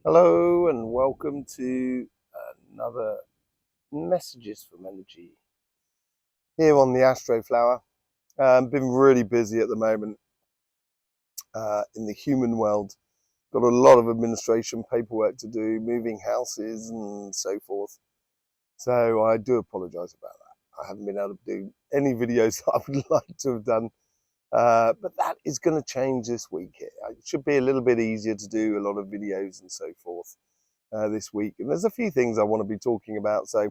Hello and welcome to another Messages from Energy here on the Astroflower. Been really busy at the moment in the human world. Got a lot of administration paperwork to do, moving houses and so forth. So I do apologise about that. I haven't been able to do any videos that I would like to have done. But that is going to change this week. It should be a little bit easier to do a lot of videos and so forth this week. And there's a few things I want to be talking about. So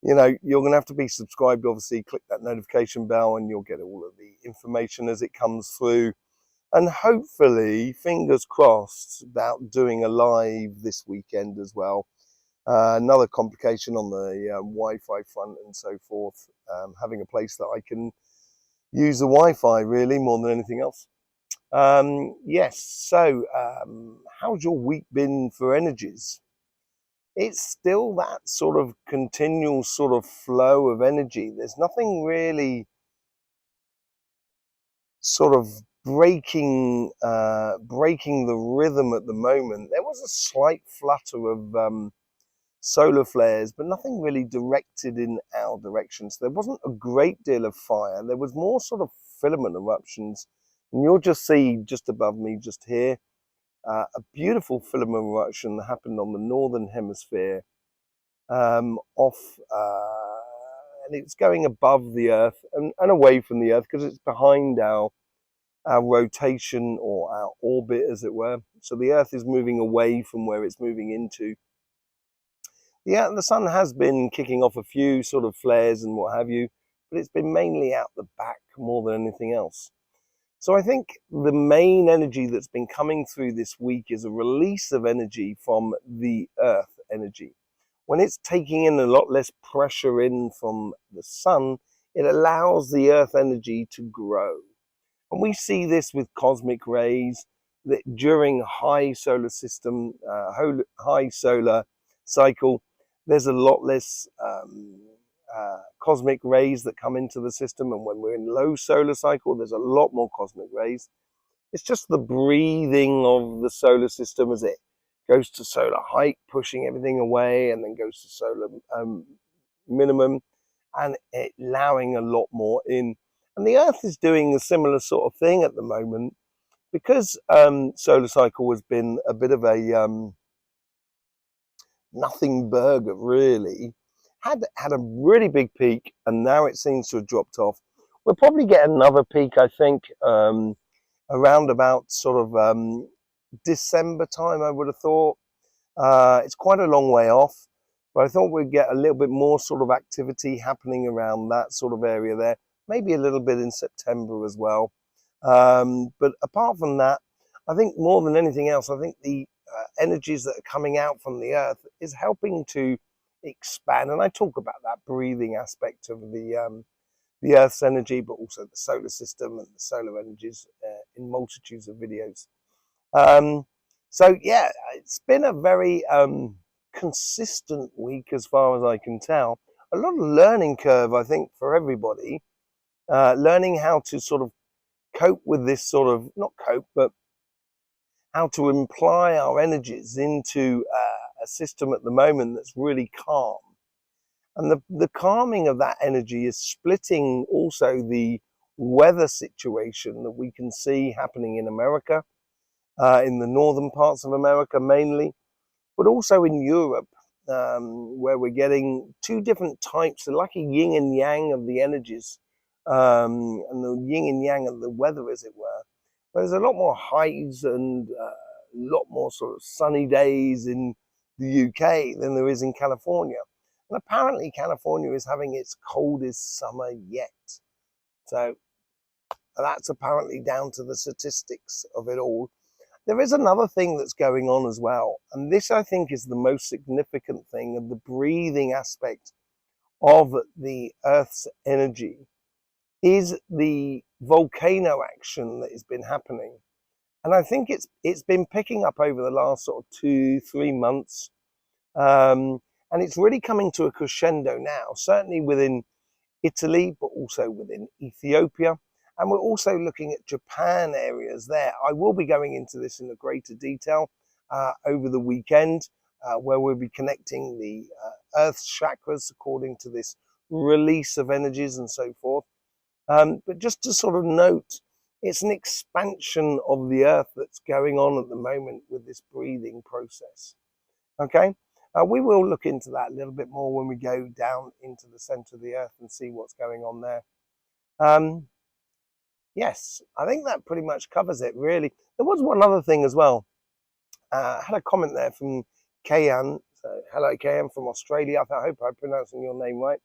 you're going to have to be subscribed, obviously. Click that notification bell and you'll get all of the information as it comes through. And hopefully, fingers crossed, about doing a live this weekend as well. Another complication on the Wi-Fi front and so forth. Having a place that I can use the Wi-Fi really more than anything else. Yes, so how's your week been for energies? It's still that sort of continual sort of flow of energy. There's nothing really sort of breaking the rhythm at the moment. There was a slight flutter of solar flares, but nothing really directed in our direction. So there wasn't a great deal of fire. There was more sort of filament eruptions, and you'll just see just above me, just here, a beautiful filament eruption that happened on the northern hemisphere. And it's going above the Earth and away from the Earth because it's behind our rotation or our orbit, as it were. So the Earth is moving away from where it's moving into. Yeah, the sun has been kicking off a few sort of flares and what have you, but it's been mainly out the back more than anything else. So I think the main energy that's been coming through this week is a release of energy from the Earth energy. When it's taking in a lot less pressure in from the sun, it allows the Earth energy to grow. And we see this with cosmic rays, that during high solar system, high solar cycle, there's a lot less cosmic rays that come into the system. And when we're in low solar cycle, there's a lot more cosmic rays. It's just the breathing of the solar system as it goes to solar height, pushing everything away, and then goes to solar minimum and allowing a lot more in. And the Earth is doing a similar sort of thing at the moment because solar cycle has been a bit of a nothing burger, really. Had a really big peak, and now it seems to have dropped off. We'll probably get another peak, I think, around about sort of December time, I would have thought. It's quite a long way off, but I thought we'd get a little bit more sort of activity happening around that sort of area there. Maybe a little bit in September as well. But apart from that, I think more than anything else, I think the energies that are coming out from the Earth is helping to expand. And I talk about that breathing aspect of the Earth's energy, but also the solar system and the solar energies in multitudes of videos. So yeah, it's been a very consistent week as far as I can tell. A lot of learning curve, I think, for everybody. Learning how to sort of cope with this sort of, not cope, but how to imply our energies into a system at the moment that's really calm. And the calming of that energy is splitting also the weather situation that we can see happening in America, in the northern parts of America mainly, but also in Europe, where we're getting two different types, like a yin and yang of the energies, and the yin and yang of the weather, as it were. There's a lot more highs and a lot more sort of sunny days in the UK than there is in California. And apparently California is having its coldest summer yet. So that's apparently down to the statistics of it all. There is another thing that's going on as well, and this I think is the most significant thing of the breathing aspect of the Earth's energy, is the volcano action that has been happening. And I think it's been picking up over the last sort of 2-3 months, and it's really coming to a crescendo now, certainly within Italy, but also within Ethiopia. And we're also looking at Japan areas there. I will be going into this in a greater detail over the weekend, where we'll be connecting the Earth's chakras according to this release of energies and so forth. But just to sort of note, it's an expansion of the Earth that's going on at the moment with this breathing process. Okay, we will look into that a little bit more when we go down into the center of the Earth and see what's going on there. Yes, I think that pretty much covers it, really. There was one other thing as well. I had a comment there from Kayan. So, hello, Kayan from Australia. I hope I'm pronouncing your name right.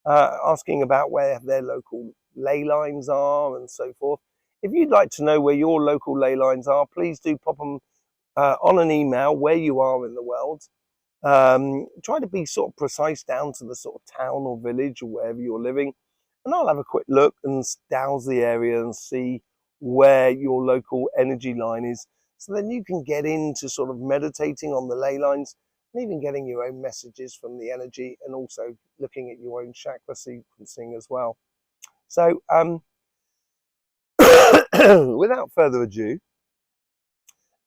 Asking about where their local ley lines are and so forth. If you'd like to know where your local ley lines are, please do pop them on an email where you are in the world. Try to be sort of precise down to the sort of town or village or wherever you're living, and I'll have a quick look and douse the area and see where your local energy line is, so then you can get into sort of meditating on the ley lines and even getting your own messages from the energy, and also looking at your own chakra sequencing as well. So without further ado,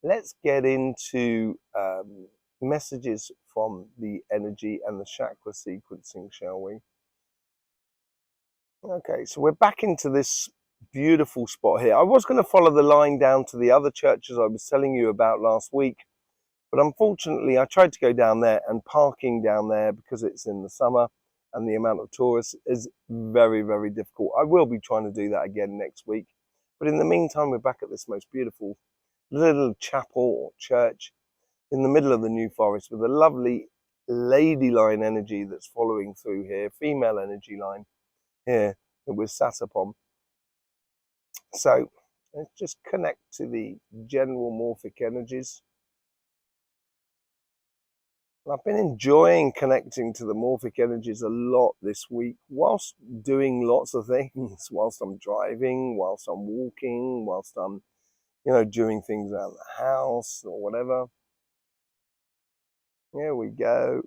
let's get into messages from the energy and the chakra sequencing, shall we? Okay, so we're back into this beautiful spot here. I was going to follow the line down to the other churches I was telling you about last week, but unfortunately I tried to go down there, and parking down there, because it's in the summer and the amount of tourists, is very, very difficult. I will be trying to do that again next week, but in the meantime we're back at this most beautiful little chapel or church in the middle of the New Forest with a lovely lady line energy that's following through here, female energy line here that we're sat upon. So let's just connect to the general morphic energies. And I've been enjoying connecting to the morphic energies a lot this week, whilst doing lots of things, whilst I'm driving, whilst I'm walking, whilst I'm, doing things around the house or whatever. Here we go.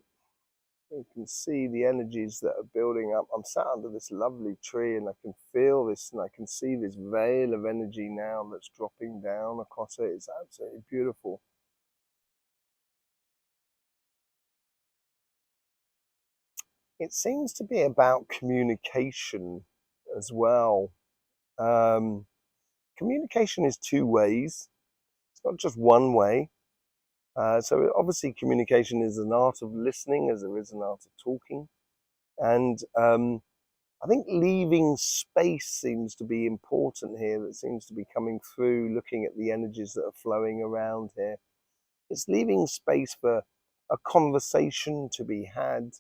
You can see the energies that are building up. I'm sat under this lovely tree, and I can feel this, and I can see this veil of energy now that's dropping down across it. It's absolutely beautiful. It seems to be about communication as well. Communication is two ways. It's not just one way. So obviously communication is an art of listening as there is an art of talking. And I think leaving space seems to be important here. That seems to be coming through, looking at the energies that are flowing around here. It's leaving space for a conversation to be had.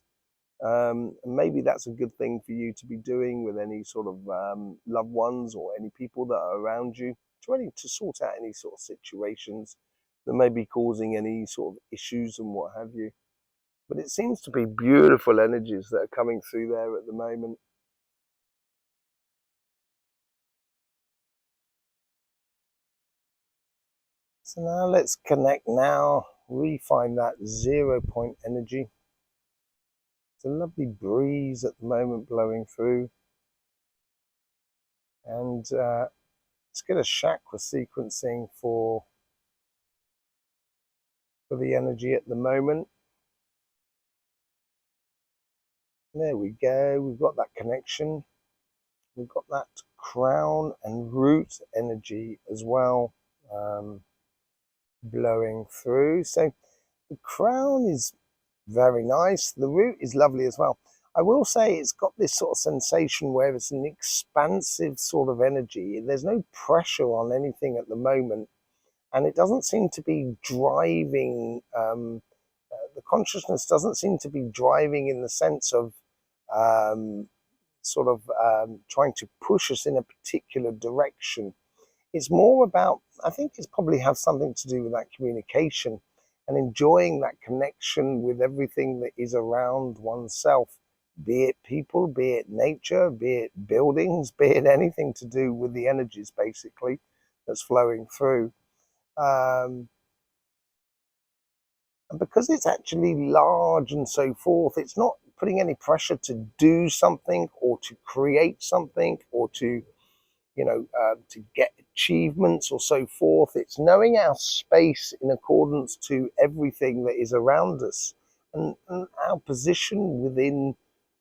Maybe that's a good thing for you to be doing with any sort of loved ones or any people that are around you, to sort out any sort of situations that may be causing any sort of issues and what have you. But it seems to be beautiful energies that are coming through there at the moment. So now let's connect now, refine that 0 point energy. It's a lovely breeze at the moment blowing through. And let's get a chakra sequencing for the energy at the moment. There we go, we've got that connection. We've got that crown and root energy as well blowing through. So the crown is very nice. The root is lovely as well. I will say it's got this sort of sensation where it's an expansive sort of energy. There's no pressure on anything at the moment, and it doesn't seem to be driving, the consciousness doesn't seem to be driving in the sense of trying to push us in a particular direction. It's more about, I think it's probably has something to do with that communication and enjoying that connection with everything that is around oneself, be it people, be it nature, be it buildings, be it anything to do with the energies basically that's flowing through. And because it's actually large and so forth, it's not putting any pressure to do something or to create something or to, to get achievements or so forth. It's knowing our space in accordance to everything that is around us, and our position within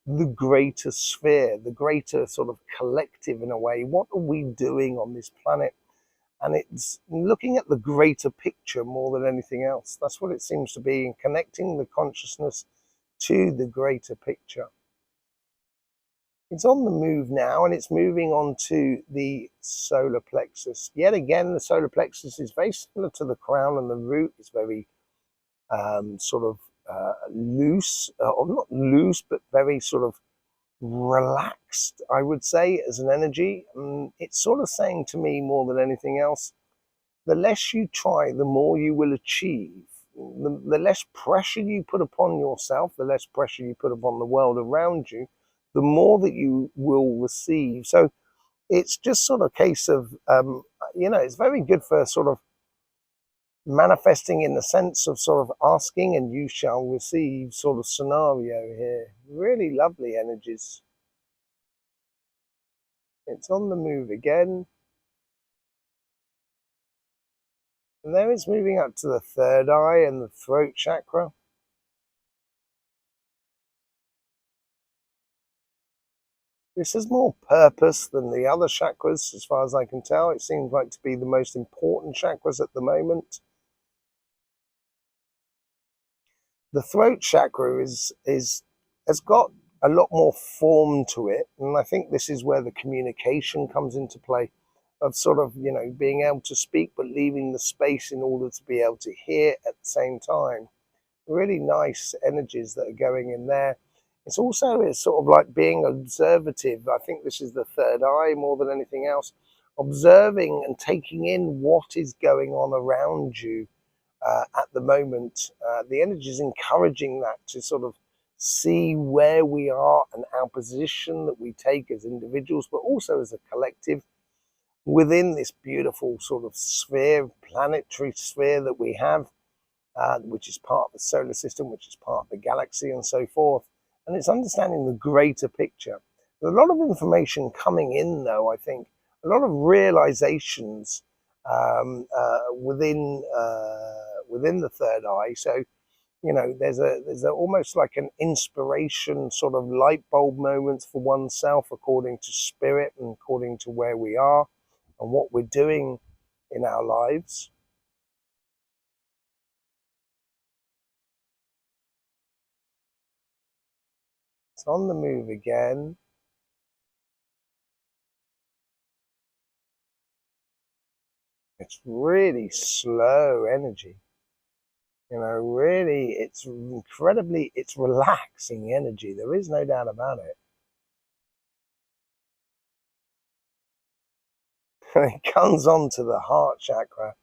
the greater sphere, the greater sort of collective in a way. What are we doing on this planet? And it's looking at the greater picture more than anything else. That's what it seems to be, in connecting the consciousness to the greater picture. It's on the move now, and it's moving on to the solar plexus. Yet again, the solar plexus is very similar to the crown, and the root is very sort of loose, or not loose, but very sort of relaxed, I would say, as an energy. It's sort of saying to me, more than anything else, the less you try, the more you will achieve. The less pressure you put upon yourself, the less pressure you put upon the world around you, the more that you will receive. So it's just sort of a case of, it's very good for sort of manifesting, in the sense of sort of asking and you shall receive sort of scenario here. Really lovely energies. It's on the move again. And then it's moving up to the third eye and the throat chakra. This has more purpose than the other chakras, as far as I can tell. It seems like to be the most important chakras at the moment. The throat chakra has got a lot more form to it, and I think this is where the communication comes into play, of sort of, being able to speak but leaving the space in order to be able to hear at the same time. Really nice energies that are going in there. It's sort of like being observative. I think this is the third eye more than anything else. Observing and taking in what is going on around you at the moment. The energy is encouraging that, to sort of see where we are and our position that we take as individuals, but also as a collective within this beautiful sort of sphere, planetary sphere that we have, which is part of the solar system, which is part of the galaxy, and so forth. And it's understanding the greater picture. There's a lot of information coming in, though, I think, a lot of realizations within the third eye. So, there's almost like an inspiration, sort of light bulb moments for oneself, according to spirit and according to where we are and what we're doing in our lives. It's on the move again. It's really slow energy. Really, it's relaxing energy. There is no doubt about it. It comes on to the heart chakra.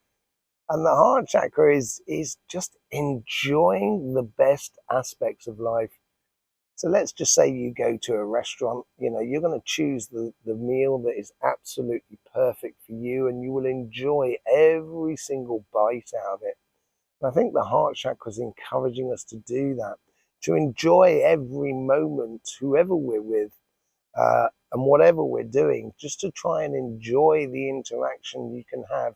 And the heart chakra is just enjoying the best aspects of life. So let's just say you go to a restaurant, you're going to choose the meal that is absolutely perfect for you, and you will enjoy every single bite out of it. And I think the heart chakra is encouraging us to do that, to enjoy every moment, whoever we're with, and whatever we're doing, just to try and enjoy the interaction you can have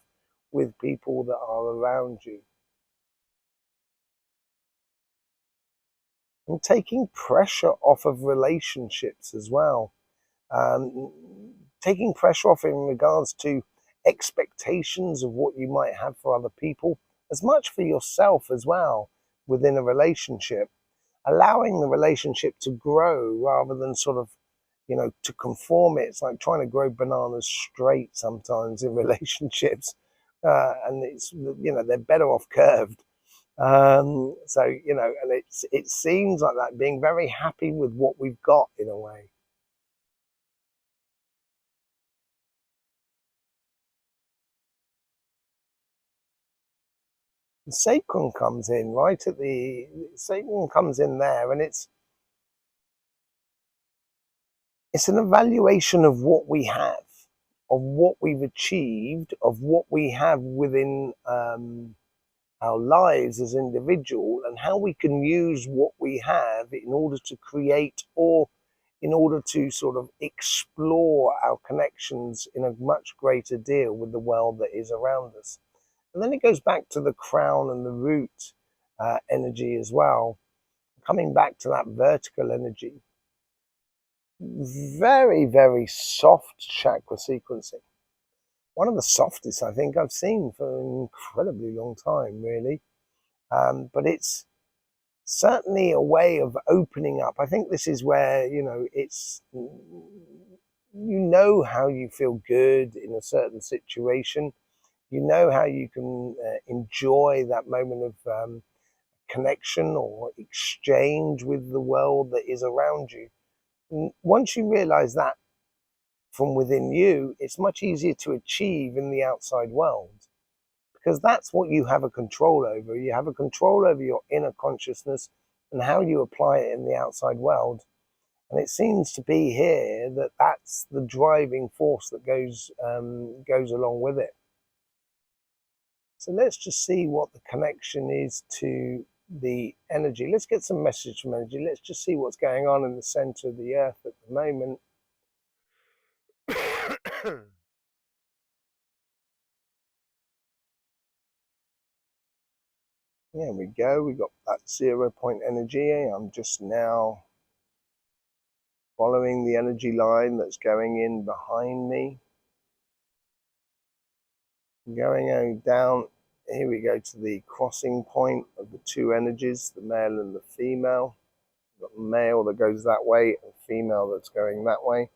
with people that are around you. And taking pressure off of relationships as well. Taking pressure off in regards to expectations of what you might have for other people, as much for yourself as well, within a relationship. Allowing the relationship to grow rather than sort of, to conform it. It's like trying to grow bananas straight sometimes in relationships. And they're better off curved. And it seems like that, being very happy with what we've got in a way. The sacrum comes in right at the sacrum comes in there, and it's an evaluation of what we have, of what we've achieved, of what we have within our lives as individual, and how we can use what we have in order to create, or in order to sort of explore our connections in a much greater deal with the world that is around us. And then it goes back to the crown and the root energy as well, coming back to that vertical energy. Very, very soft chakra sequencing. One of the softest I think I've seen for an incredibly long time, really. But it's certainly a way of opening up. I think this is where, it's, how you feel good in a certain situation. You know how you can enjoy that moment of connection or exchange with the world that is around you. And once you realize that from within you, it's much easier to achieve in the outside world, because that's what you have a control over. You have a control over your inner consciousness and how you apply it in the outside world. And it seems to be here that that's the driving force that goes along with it. So let's just see what the connection is to the energy. Let's get some message from energy. Let's just see what's going on in the center of the earth at the moment. There we go. We got that 0 point energy. I'm just now following the energy line that's going in behind me. Going down, here we go to the crossing point of the two energies, the male and the female. We've got the male that goes that way and female that's going that way.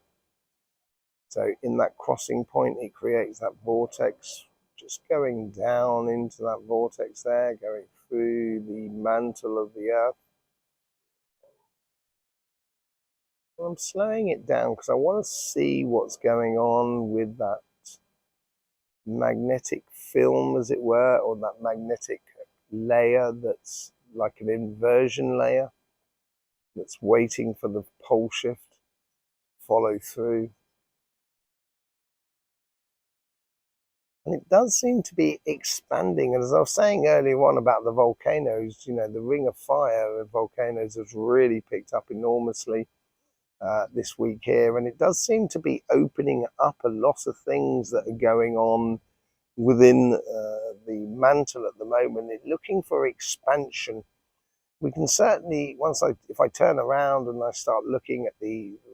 So in that crossing point, it creates that vortex, just going down into that vortex there, going through the mantle of the earth. And I'm slowing it down because I want to see what's going on with that magnetic film, as it were, or that magnetic layer that's like an inversion layer that's waiting for the pole shift to follow through. And it does seem to be expanding. And as I was saying earlier on about the volcanoes, the ring of fire of volcanoes has really picked up enormously this week here. And it does seem to be opening up a lot of things that are going on within the mantle at the moment. It's looking for expansion. We can certainly, if I turn around and I start looking at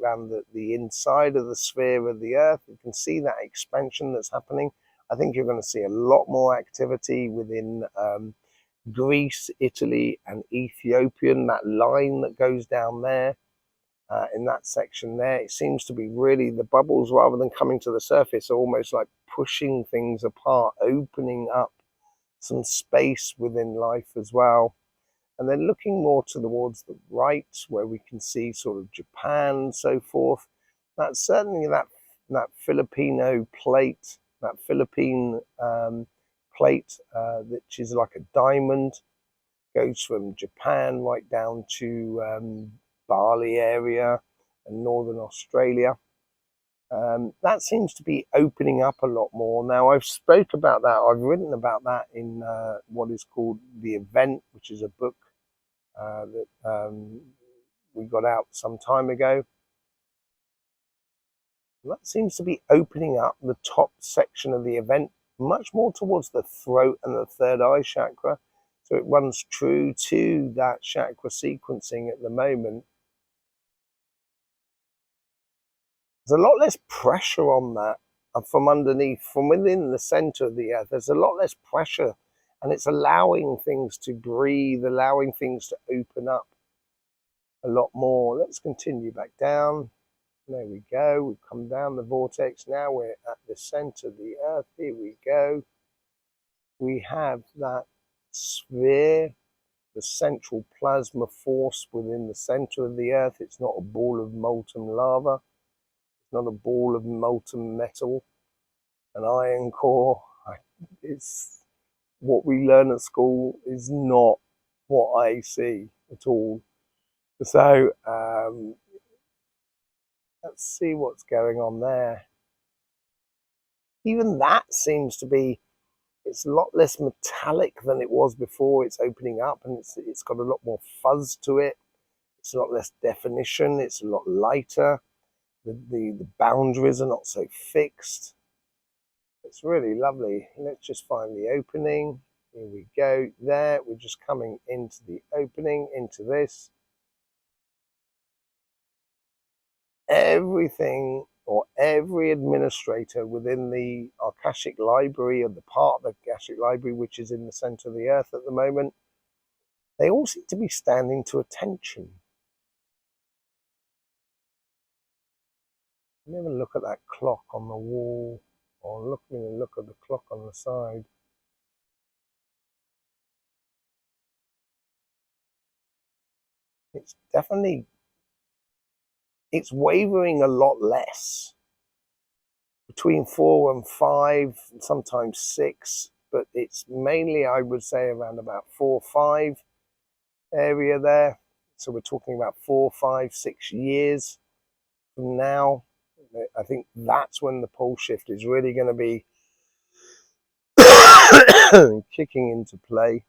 around the inside of the sphere of the earth, you can see that expansion that's happening. I think you're going to see a lot more activity within Greece, Italy, and Ethiopia. That line that goes down there, in that section there, it seems to be really the bubbles, rather than coming to the surface, are almost like pushing things apart, opening up some space within life as well. And then looking more towards the right, where we can see sort of Japan and so forth, that's certainly that Filipino plate, that Philippine plate, which is like a diamond, goes from Japan right down to Bali area and northern Australia. That seems to be opening up a lot more. Now, I've spoke about that, I've written about that in what is called The Event, which is a book that we got out some time ago. That seems to be opening up the top section of the event much more towards the throat and the third eye chakra. So it runs true to that chakra sequencing at the moment. There's a lot less pressure on that from underneath, from within the center of the earth. There's a lot less pressure, and it's allowing things to breathe, allowing things to open up a lot more. Let's continue back down. There we go. We've come down the vortex. Now we're at the center of the earth. Here we go. We have that sphere, the central plasma force within the center of the earth. It's not a ball of molten lava. It's not a ball of molten metal, an iron core. It's what we learn at school is not what I see at all. So let's see what's going on there. Even that seems to be, it's a lot less metallic than it was before. It's opening up, and it's got a lot more fuzz to it. It's a lot less definition. It's a lot lighter. The boundaries are not so fixed. It's really lovely. Let's just find the opening. Here we go. There, we're just coming into the opening, into this. Everything, or every administrator within the Akashic Library, or the part of the Akashic Library which is in the center of the earth at the moment, they all seem to be standing to attention. Let me look at that clock on the wall, or look at the clock on the side. It's definitely, it's wavering a lot less. Between 4 and 5, sometimes 6, but it's mainly, I would say, around about 4, 5 area there. So we're talking about 4, 5, 6 years from now. I think that's when the pole shift is really going to be kicking into play.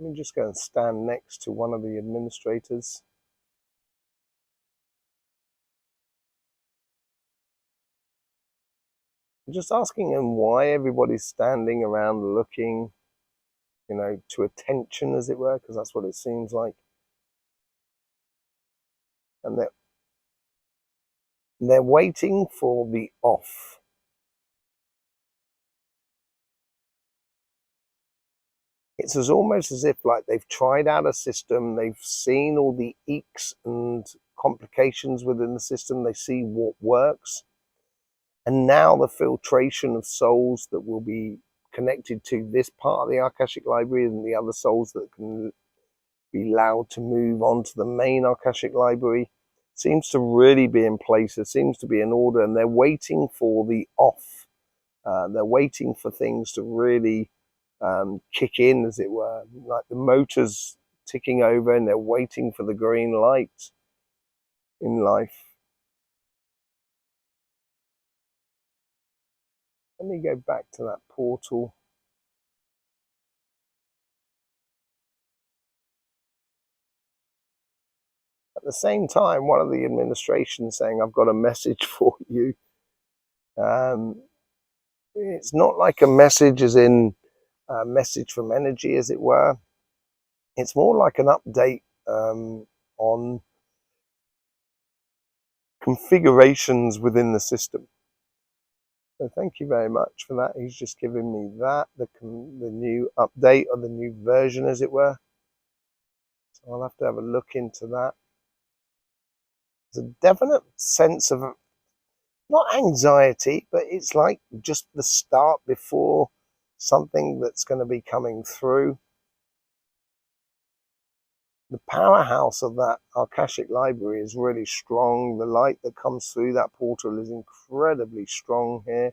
Let me just go and stand next to one of the administrators. I'm just asking him why everybody's standing around looking, to attention, as it were, because that's what it seems like. And they're waiting for the off. It's almost as if like they've tried out a system, they've seen all the eeks and complications within the system, they see what works, and now the filtration of souls that will be connected to this part of the Akashic Library and the other souls that can be allowed to move on to the main Akashic Library seems to really be in place. There seems to be an order, and they're waiting for the off. They're waiting for things to really kick in, as it were, like the motors ticking over, and they're waiting for the green light in life. Let me go back to that portal. At the same time, one of the administration saying, "I've got a message for you." It's not like a message as in a message from energy, as it were. It's more like an update on configurations within the system. So thank you very much for that. He's just given me that, the new update, or the new version, as it were. So I'll have to have a look into that. There's a definite sense of, not anxiety, but it's like just the start before something that's going to be coming through. The powerhouse of that Akashic Library is really strong. The light that comes through that portal is incredibly strong here.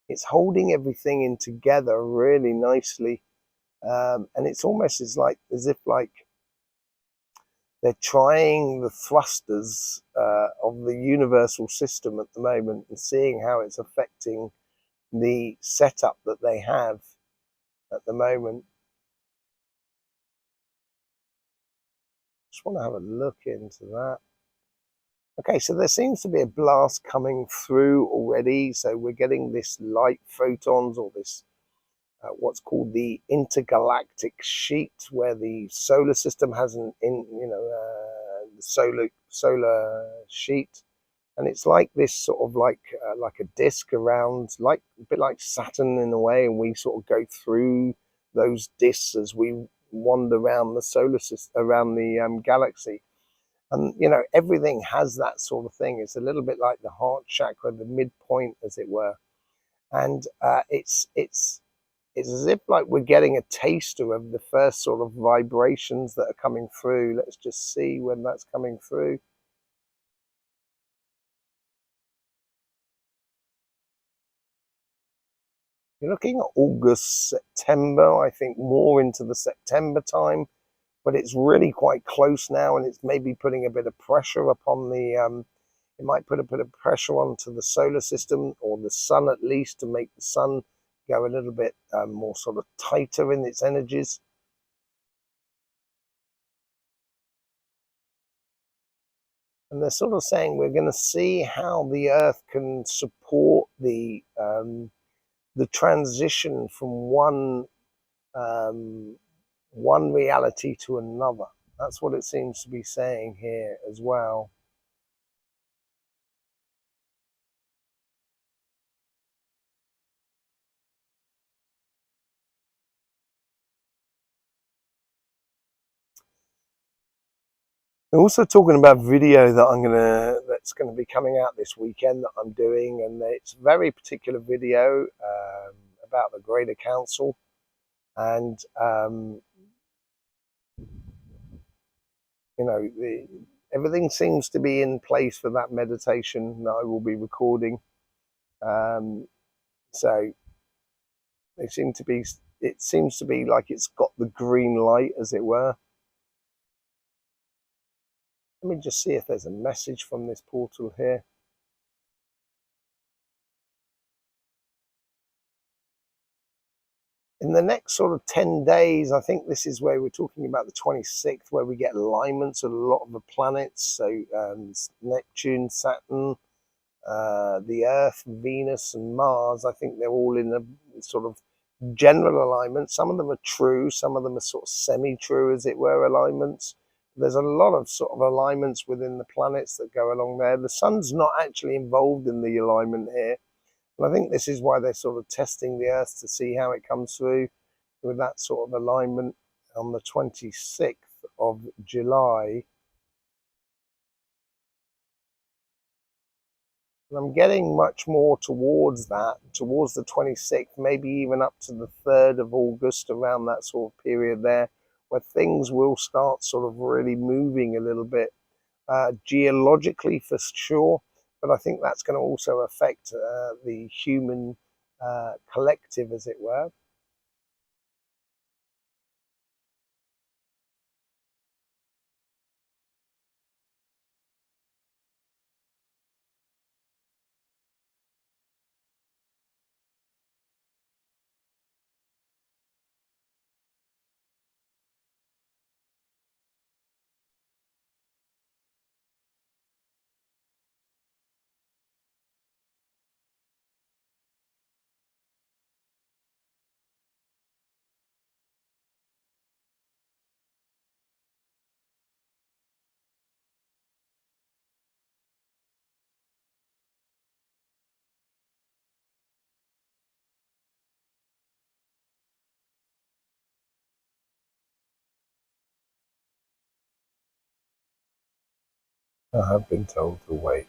It's holding everything in together really nicely. And it's almost as if they're trying the thrusters of the universal system at the moment and seeing how it's affecting the setup that they have at the moment. Just want to have a look into that. Okay, so there seems to be a blast coming through already. So we're getting this light photons, or this what's called the intergalactic sheet, where the solar system has the solar sheet, and it's like this sort of like a disc around, like a bit like Saturn in a way, and we sort of go through those discs as we wander around the solar system, around the galaxy. And everything has that sort of thing. It's a little bit like the heart chakra, the midpoint, as it were, and it's as if like we're getting a taster of the first sort of vibrations that are coming through. Let's just see when that's coming through. You're looking at August, September, I think more into the September time, but it's really quite close now, and it's maybe putting a bit of pressure upon the, it might put a bit of pressure onto the solar system, or the sun at least, to make the sun go a little bit more sort of tighter in its energies. And they're sort of saying we're going to see how the Earth can support the transition from one reality to another. That's what it seems to be saying here as well. They're also talking about video that's gonna be coming out this weekend that I'm doing, and it's a very particular video about the Greater Council, and you know, everything seems to be in place for that meditation that I will be recording. So it seems to be like it's got the green light, as it were. Let me just see if there's a message from this portal here. In the next sort of 10 days, I think this is where we're talking about the 26th, where we get alignments of a lot of the planets. So Neptune, Saturn, the Earth, Venus, and Mars. I think they're all in a sort of general alignment. Some of them are true, some of them are sort of semi-true, as it were, alignments. There's a lot of sort of alignments within the planets that go along there. The sun's not actually involved in the alignment here. And I think this is why they're sort of testing the Earth to see how it comes through with that sort of alignment on the 26th of July. And I'm getting much more towards that, towards the 26th, maybe even up to the 3rd of August, around that sort of period there, where things will start sort of really moving a little bit, geologically for sure, but I think that's going to also affect the human collective, as it were. I have been told to wait.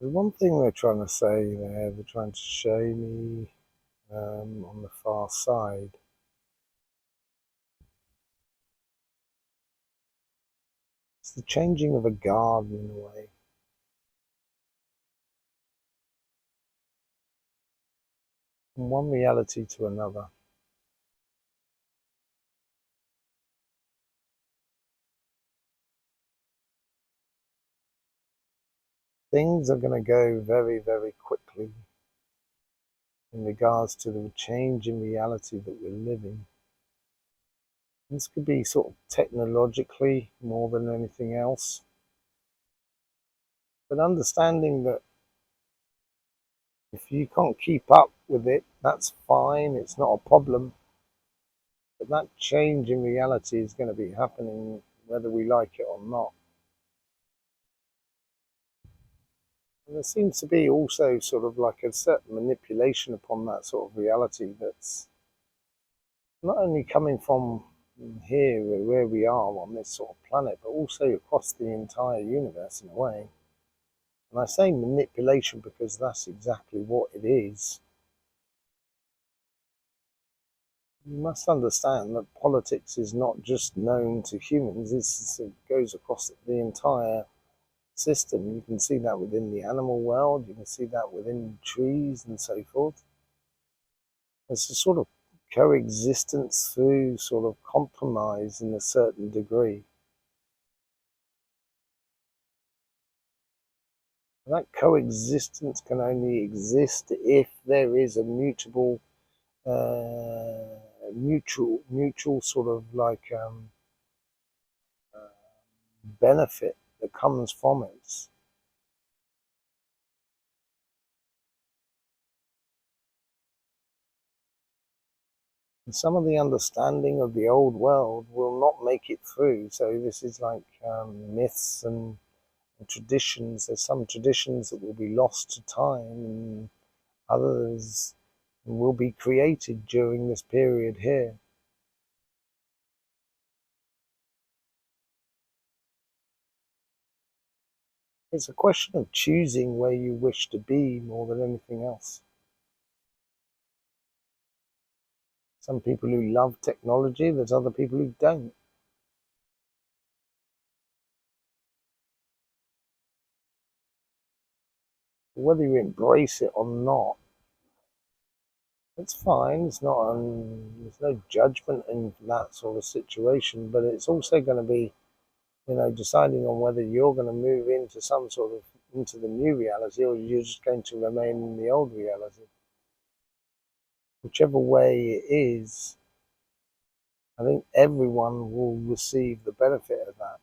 The one thing they're trying to say there, they're trying to show me on the far side. It's the changing of a garden in a way. From one reality to another. Things are going to go very, very quickly. in regards to the change in reality that we're living. This could be sort of technologically more than anything else, but understanding that if you can't keep up with it, that's fine, it's not a problem. But that change in reality is going to be happening whether we like it or not. And there seems to be also sort of like a certain manipulation upon that sort of reality that's not only coming from here, where we are on this sort of planet, but also across the entire universe in a way. And I say manipulation because that's exactly what it is. You must understand that politics is not just known to humans, it goes across the entire system. You can see that within the animal world, you can see that within trees and so forth. It's a sort of coexistence through sort of compromise in a certain degree. And that coexistence can only exist if there is a mutual sort of like benefit that comes from it. And some of the understanding of the old world will not make it through. So this is like myths and traditions. There's some traditions that will be lost to time, and others will be created during this period here. It's a question of choosing where you wish to be more than anything else. Some people who love technology, there's other people who don't. Whether you embrace it or not, it's fine. It's not, there's no judgment in that sort of situation, but it's also going to be, deciding on whether you're going to move into some sort of, into the new reality, or you're just going to remain in the old reality. Whichever way it is, I think everyone will receive the benefit of that.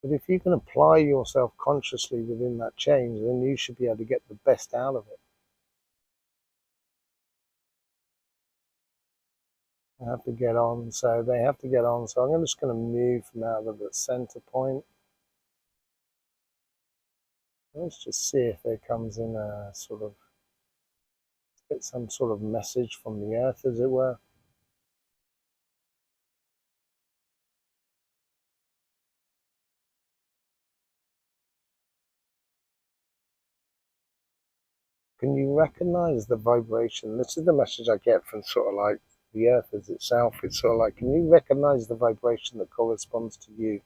But if you can apply yourself consciously within that change, then you should be able to get the best out of it. I have to get on, so they have to get on. So I'm just going to move from out of the center point. Let's just see if there comes in a sort of, get some sort of message from the earth, as it were. Can you recognize the vibration? This is the message I get from sort of like the earth as itself. It's sort of like, can you recognize the vibration that corresponds to you?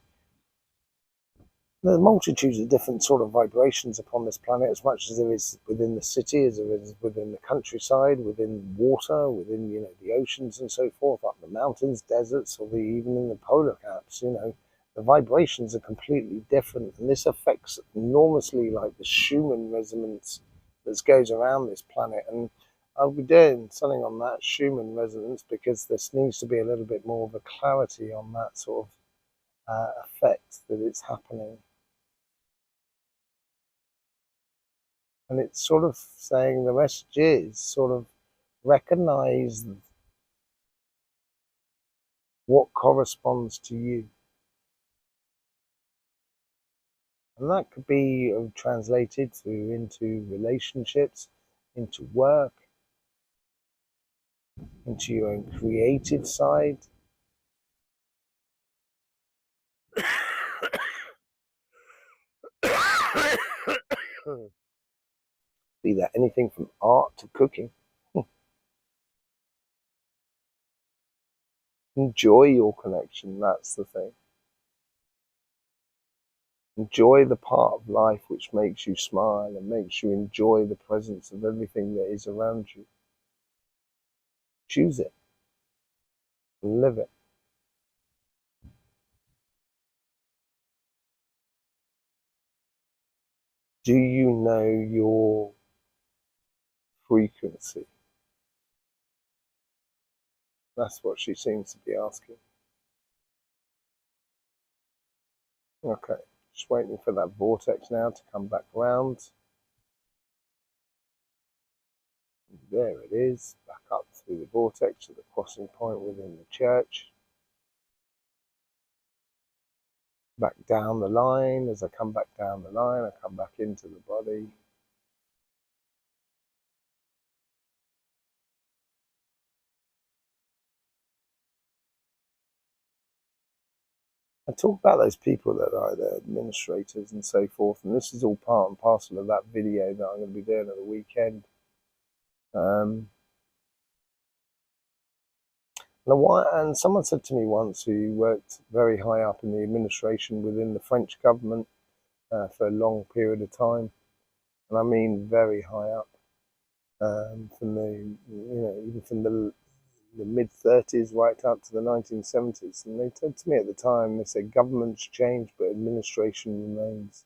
There are multitudes of different sort of vibrations upon this planet, as much as there is within the city, as there is within the countryside, within water, within the oceans and so forth, up the mountains, deserts, or even in the polar caps. The vibrations are completely different, and this affects enormously, like the Schumann resonance that goes around this planet. And I'll be doing something on that Schumann resonance because there needs to be a little bit more of a clarity on that sort of effect that it's happening. And it's sort of saying the message is sort of recognize what corresponds to you. And that could be translated through into relationships, into work, into your own creative side. Be that anything from art to cooking. Enjoy your connection, that's the thing. Enjoy the part of life which makes you smile and makes you enjoy the presence of everything that is around you. Choose it and live it. Do you know your frequency? That's what she seems to be asking. Okay, just waiting for that vortex now to come back round. There it is, back up through the vortex to the crossing point within the church. Back down the line. As I come back down the line, I come back into the body. I talk about those people that are the administrators and so forth, and this is all part and parcel of that video that I'm going to be doing at the weekend. And someone said to me once, who worked very high up in the administration within the French government for a long period of time, and I mean very high up, from the even from the mid-30s right up to the 1970s. And they said to me at the time, they said, governments change, but administration remains.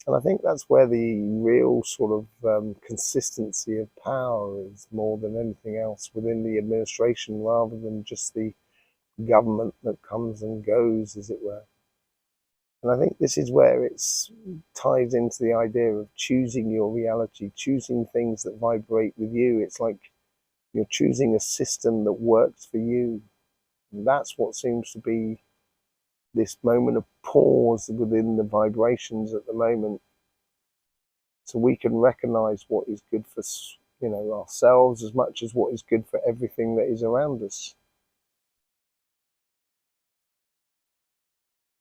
And I think that's where the real sort of consistency of power is, more than anything else, within the administration, rather than just the government that comes and goes, as it were. And I think this is where it's ties into the idea of choosing your reality, choosing things that vibrate with you. It's like you're choosing a system that works for you. And that's what seems to be this moment of pause within the vibrations at the moment. So we can recognize what is good for ourselves as much as what is good for everything that is around us.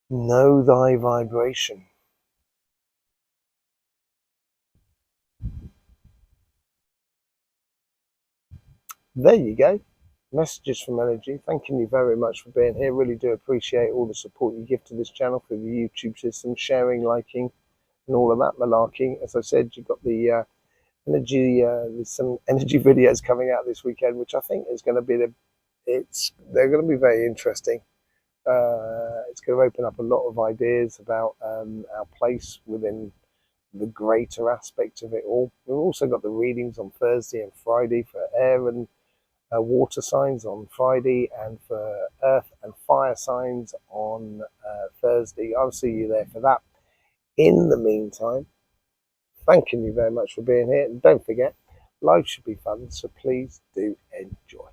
Know thy vibration. There you go. Messages from energy. Thanking you very much for being here. Really do appreciate all the support you give to this channel through the YouTube system, sharing, liking, and all of that malarkey. As I said, you've got the energy. There's some energy videos coming out this weekend, which I think is going to be they're going to be very interesting. It's going to open up a lot of ideas about our place within the greater aspect of it all. We've also got the readings on Thursday and Friday for air and water signs on Friday, and for earth and fire signs on Thursday. I'll see you there for that. In the meantime, thanking you very much for being here. And don't forget, life should be fun, so please do enjoy.